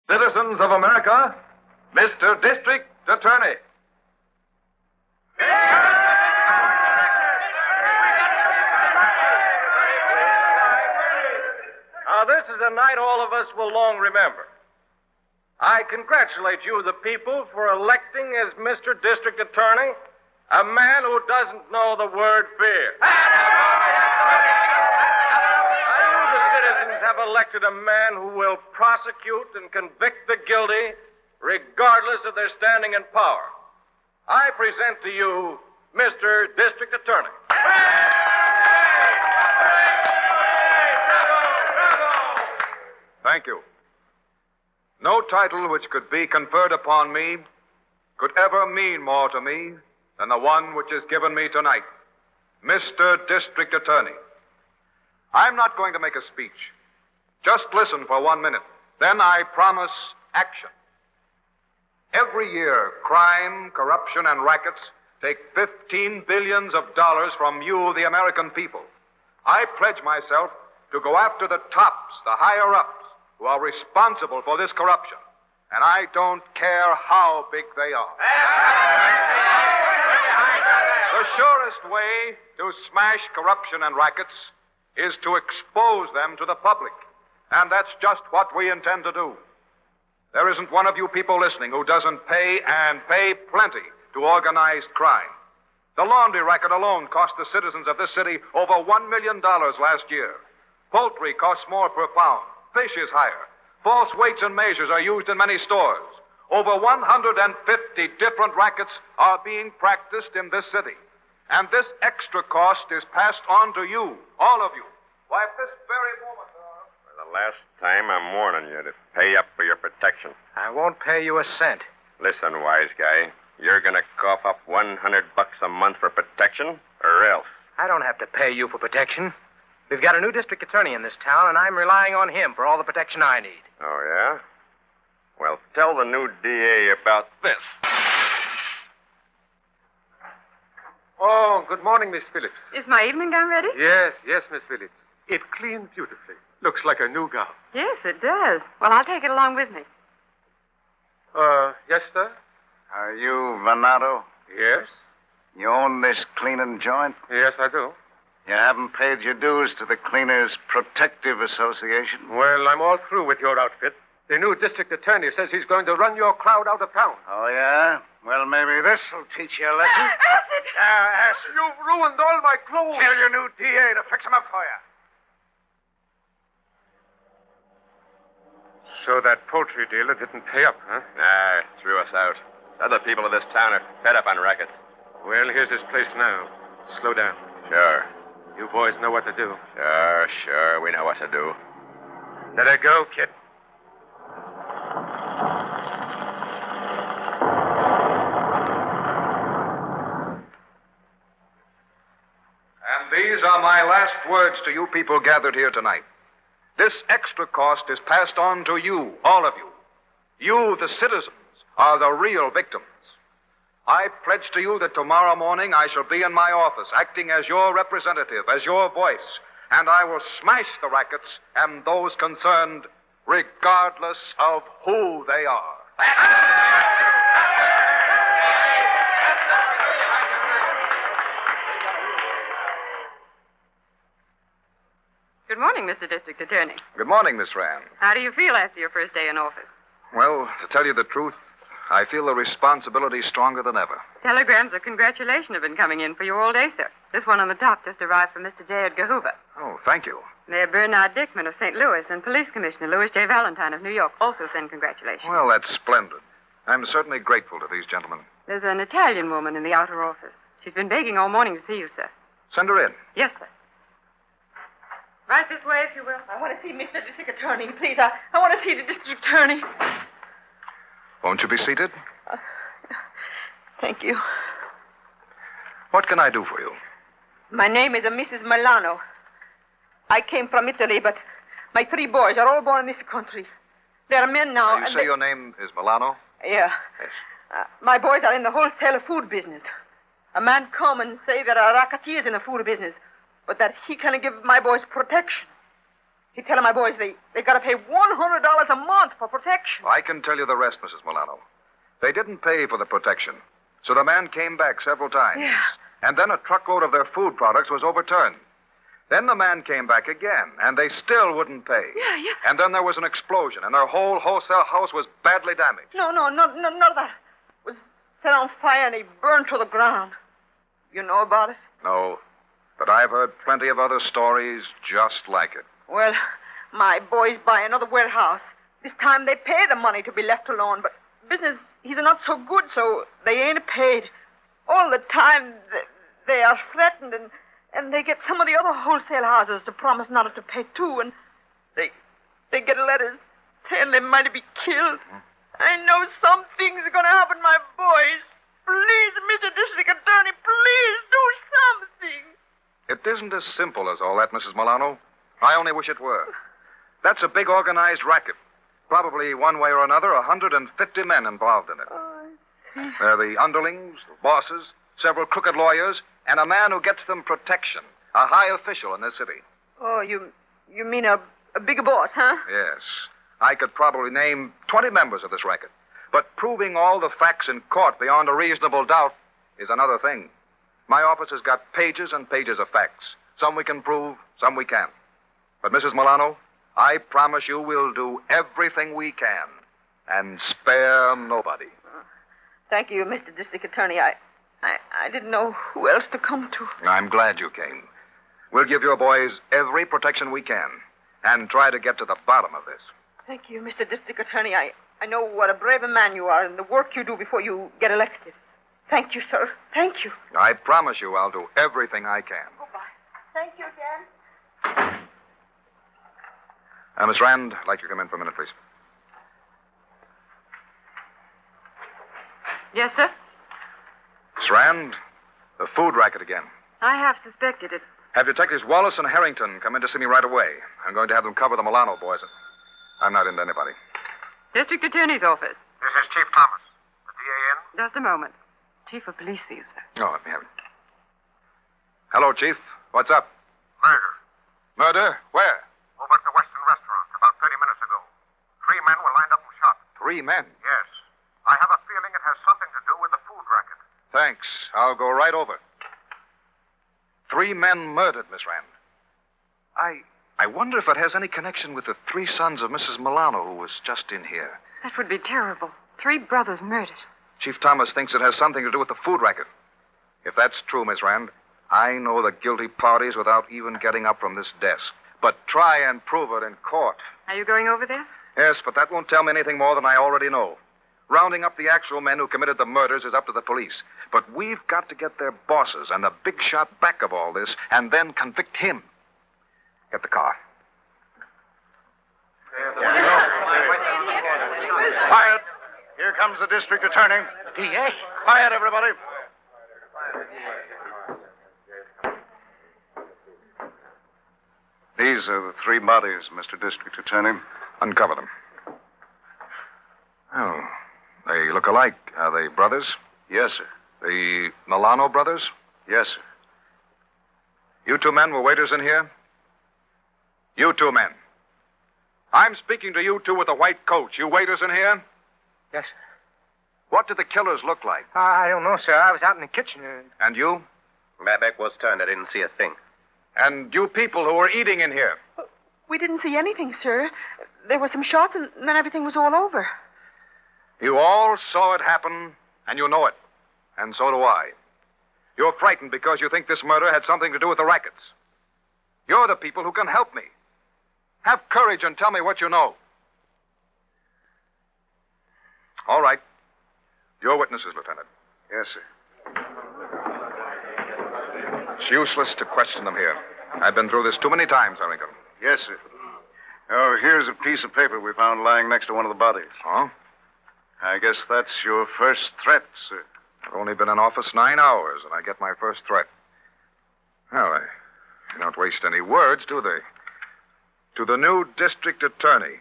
Citizens of America, Mr. District Attorney. Now, this is a night all of us will long remember. I congratulate you, the people, for electing as Mr. District Attorney a man who doesn't know the word fear. You, the citizens, have elected a man who will prosecute and convict the guilty regardless of their standing in power. I present to you Mr. District Attorney. Thank you. No title which could be conferred upon me could ever mean more to me than the one which is given me tonight, Mr. District Attorney. I'm not going to make a speech. Just listen for 1 minute. Then I promise action. Every year, crime, corruption, and rackets take $15 billion from you, the American people. I pledge myself to go after the tops, the higher-ups, who are responsible for this corruption. And I don't care how big they are. The surest way to smash corruption and rackets is to expose them to the public. And that's just what we intend to do. There isn't one of you people listening who doesn't pay, and pay plenty, to organized crime. The laundry racket alone cost the citizens of this city over $1 million last year. Poultry costs more per pound. Fish is higher. False weights and measures are used in many stores. Over 150 different rackets are being practiced in this city. And this extra cost is passed on to you, all of you. Why, at this very moment... For the last time, I'm warning you to pay up for your protection. I won't pay you a cent. Listen, wise guy. You're going to cough up $100 a month for protection, or else. I don't have to pay you for protection. We've got a new district attorney in this town, and I'm relying on him for all the protection I need. Oh, yeah? Well, tell the new DA about this. Oh, good morning, Miss Phillips. Is my evening gown ready? Yes, Miss Phillips. It cleaned beautifully. Looks like a new gown. Yes, it does. Well, I'll take it along with me. Yes, sir? Are you Venato? Yes. You own this cleaning joint? Yes, I do. You haven't paid your dues to the Cleaners Protective Association? Well, I'm all through with your outfit. The new district attorney says he's going to run your crowd out of town. Oh, yeah? Well, maybe this will teach you a lesson. Acid! Acid. You've ruined all my clothes. Tell your new DA to fix them up for you. So that poultry dealer didn't pay up, huh? Nah, threw us out. Other people of this town are fed up on rackets. Well, here's his place now. Slow down. Sure. You boys know what to do. Sure. We know what to do. Let her go, kid. And these are my last words to you people gathered here tonight. This extra cost is passed on to you, all of you. You, the citizens, are the real victims. I pledge to you that tomorrow morning I shall be in my office, acting as your representative, as your voice, and I will smash the rackets and those concerned, regardless of who they are. Good morning, Mr. District Attorney. Good morning, Miss Rand. How do you feel after your first day in office? Well, to tell you the truth, I feel the responsibility stronger than ever. Telegrams of congratulation have been coming in for you all day, sir. This one on the top just arrived from Mr. J. Edgar Hoover. Oh, thank you. Mayor Bernard Dickman of St. Louis and Police Commissioner Louis J. Valentine of New York also send congratulations. Well, that's splendid. I'm certainly grateful to these gentlemen. There's an Italian woman in the outer office. She's been begging all morning to see you, sir. Send her in. Yes, sir. Right this way, if you will. I want to see Mr. District Attorney, please. I want to see the District Attorney. Won't you be seated? Thank you. What can I do for you? My name is Mrs. Milano. I came from Italy, but my 3 boys are all born in this country. They're men now. You say your name is Milano? Yeah. Yes. My boys are in the wholesale food business. A man come and say there are racketeers in the food business, but that he can give my boys protection. He telling my boys they got to pay $100 a month for protection. I can tell you the rest, Mrs. Milano. They didn't pay for the protection, so the man came back several times. Yeah. And then a truckload of their food products was overturned. Then the man came back again, and they still wouldn't pay. Yeah. And then there was an explosion, and their whole wholesale house was badly damaged. No, none of that. It was set on fire and he burned to the ground. You know about it? No, but I've heard plenty of other stories just like it. Well, my boys buy another warehouse. This time they pay the money to be left alone, but business is not so good, so they ain't paid. All the time they are threatened, and they get some of the other wholesale houses to promise not to pay too, and they get letters saying they might be killed. I know something's going to happen, my boys. Please, Mr. District Attorney, please do something. It isn't as simple as all that, Mrs. Milano. I only wish it were. That's a big organized racket. Probably one way or another, 150 men involved in it. They're the underlings, the bosses, several crooked lawyers, and a man who gets them protection, a high official in this city. Oh, you mean a big boss, huh? Yes. I could probably name 20 members of this racket. But proving all the facts in court beyond a reasonable doubt is another thing. My office has got pages and pages of facts. Some we can prove, some we can't. But, Mrs. Milano, I promise you we'll do everything we can and spare nobody. Thank you, Mr. District Attorney. I didn't know who else to come to. I'm glad you came. We'll give your boys every protection we can and try to get to the bottom of this. Thank you, Mr. District Attorney. I know what a brave a man you are and the work you do before you get elected. Thank you, sir. Thank you. I promise you I'll do everything I can. Goodbye. Thank you again. Miss Rand, I'd like you to come in for a minute, please. Yes, sir? Miss Rand, the food racket again. I have suspected it. Have Detectives Wallace and Harrington come in to see me right away. I'm going to have them cover the Milano boys. I'm not into anybody. District Attorney's office. This is Chief Thomas. The DA in? Just a moment. Chief of Police for you, sir. Oh, let me have it. Hello, Chief. What's up? Murder. Murder? Where? Over at the Western Restaurant about 30 minutes ago. 3 men were lined up and shot. 3 men? Yes. I have a feeling it has something to do with the food racket. Thanks. I'll go right over. 3 men murdered, Miss Rand. I wonder if it has any connection with the 3 sons of Mrs. Milano who was just in here. That would be terrible. 3 brothers murdered. Chief Thomas thinks it has something to do with the food racket. If that's true, Miss Rand, I know the guilty parties without even getting up from this desk. But try and prove it in court. Are you going over there? Yes, but that won't tell me anything more than I already know. Rounding up the actual men who committed the murders is up to the police. But we've got to get their bosses and the big shot back of all this and then convict him. Get the car. Quiet. Here comes the district attorney. DA? Quiet, everybody. These are the 3 bodies, Mr. District Attorney. Uncover them. Oh, they look alike. Are they brothers? Yes, sir. The Milano brothers? Yes, sir. You 2 men were waiters in here? You 2 men. I'm speaking to you 2 with the white coats. You waiters in here? Yes, sir. What did the killers look like? I don't know, sir. I was out in the kitchen. And you? My back was turned. I didn't see a thing. And you people who were eating in here? We didn't see anything, sir. There were some shots, and then everything was all over. You all saw it happen, and you know it. And so do I. You're frightened because you think this murder had something to do with the rackets. You're the people who can help me. Have courage and tell me what you know. All right. Your witnesses, Lieutenant. Yes, sir. It's useless to question them here. I've been through this too many times, Harrington. Yes, sir. Oh, here's a piece of paper we found lying next to one of the bodies. Oh? I guess that's your first threat, sir. I've only been in office 9 hours, and I get my first threat. Well, they don't waste any words, do they? To the new district attorney,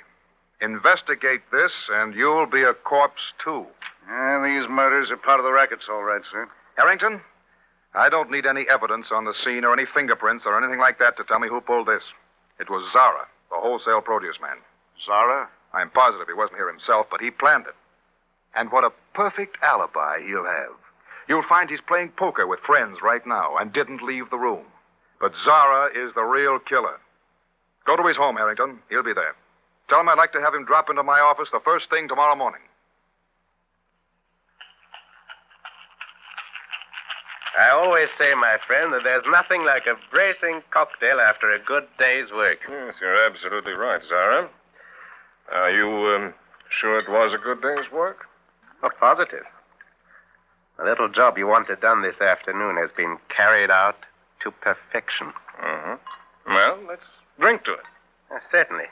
investigate this, and you'll be a corpse, too. These murders are part of the rackets, all right, sir. Harrington, I don't need any evidence on the scene or any fingerprints or anything like that to tell me who pulled this. It was Zara. the wholesale produce man. Zara? I'm positive he wasn't here himself, but he planned it. And what a perfect alibi he'll have. You'll find he's playing poker with friends right now and didn't leave the room. But Zara is the real killer. Go to his home, Harrington. He'll be there. Tell him I'd like to have him drop into my office the first thing tomorrow morning. I always say, my friend, that there's nothing like a bracing cocktail after a good day's work. Yes, you're absolutely right, Zara. Are you sure it was a good day's work? Oh, positive. The little job you wanted done this afternoon has been carried out to perfection. Mm-hmm. Well, let's drink to it. Certainly.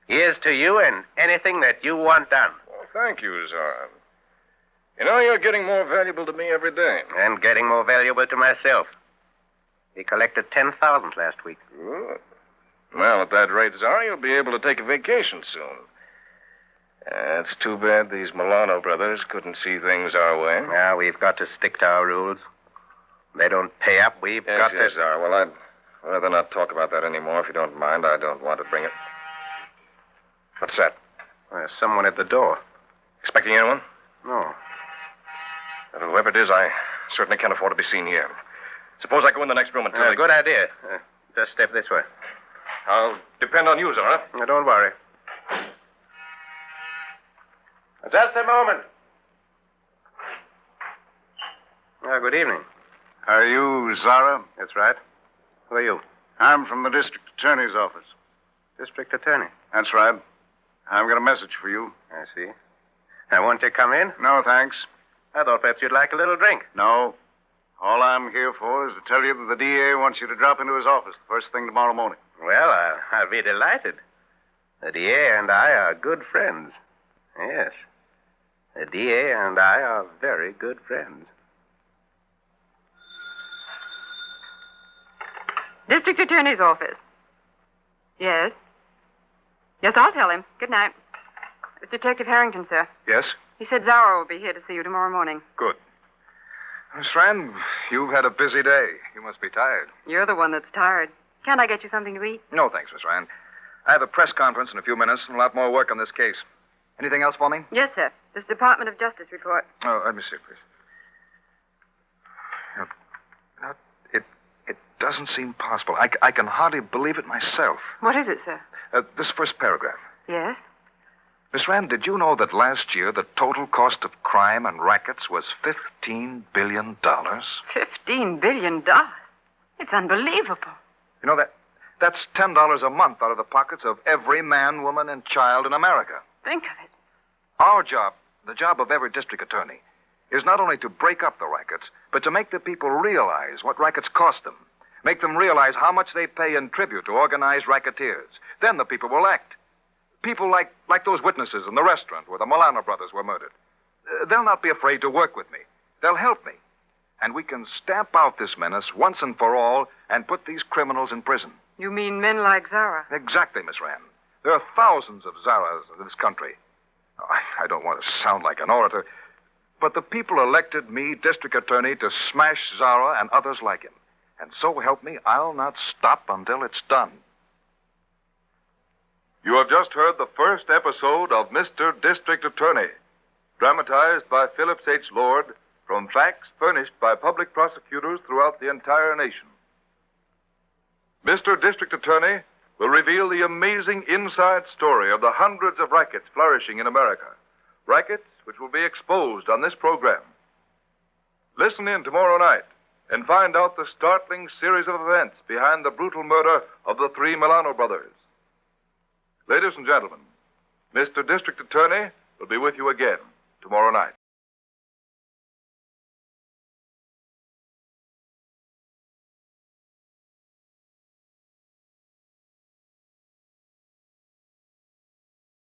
Here's to you and anything that you want done. Well, thank you, Zara. You know, you're getting more valuable to me every day. And getting more valuable to myself. We collected 10,000 last week. Good. Well, at that rate, Zara, you'll be able to take a vacation soon. It's too bad these Milano brothers couldn't see things our way. Now, we've got to stick to our rules. They don't pay up. We've got Yes, to... Zara. Well, I'd rather not talk about that anymore, if you don't mind. I don't want to bring it. What's that? There's someone at the door. Expecting anyone? No. Well, whoever it is, I certainly can't afford to be seen here. Suppose I go in the next room and tell you... Good idea. Just step this way. I'll depend on you, Zara. Now, don't worry. Just a moment. Good evening. Are you Zara? That's right. Who are you? I'm from the district attorney's office. District attorney. That's right. I've got a message for you. I see. I want to come in? No, thanks. I thought perhaps you'd like a little drink. No. All I'm here for is to tell you that the DA wants you to drop into his office the first thing tomorrow morning. Well, I'll be delighted. The DA and I are good friends. Yes. The DA and I are very good friends. District Attorney's office. Yes. Yes, I'll tell him. Good night. It's Detective Harrington, sir. Yes? He said Zara will be here to see you tomorrow morning. Good. Miss Rand, you've had a busy day. You must be tired. You're the one that's tired. Can't I get you something to eat? No, thanks, Miss Rand. I have a press conference in a few minutes and a lot more work on this case. Anything else for me? Yes, sir. This Department of Justice report. Oh, let me see, please. It doesn't seem possible. I can hardly believe it myself. What is it, sir? This first paragraph. Yes? Miss Rand, did you know that last year the total cost of crime and rackets was $15 billion? $15 billion? It's unbelievable. You know, that's $10 a month out of the pockets of every man, woman, and child in America. Think of it. Our job, the job of every district attorney, is not only to break up the rackets, but to make the people realize what rackets cost them. Make them realize how much they pay in tribute to organized racketeers. Then the people will act. People like those witnesses in the restaurant where the Milano brothers were murdered. They'll not be afraid to work with me. They'll help me. And we can stamp out this menace once and for all and put these criminals in prison. You mean men like Zara? Exactly, Miss Rand. There are thousands of Zaras in this country. I don't want to sound like an orator, but the people elected me district attorney to smash Zara and others like him. And so help me, I'll not stop until it's done. You have just heard the first episode of Mr. District Attorney, dramatized by Phillips H. Lord from facts furnished by public prosecutors throughout the entire nation. Mr. District Attorney will reveal the amazing inside story of the hundreds of rackets flourishing in America, rackets which will be exposed on this program. Listen in tomorrow night and find out the startling series of events behind the brutal murder of the three Milano brothers. Ladies and gentlemen, Mr. District Attorney will be with you again tomorrow night.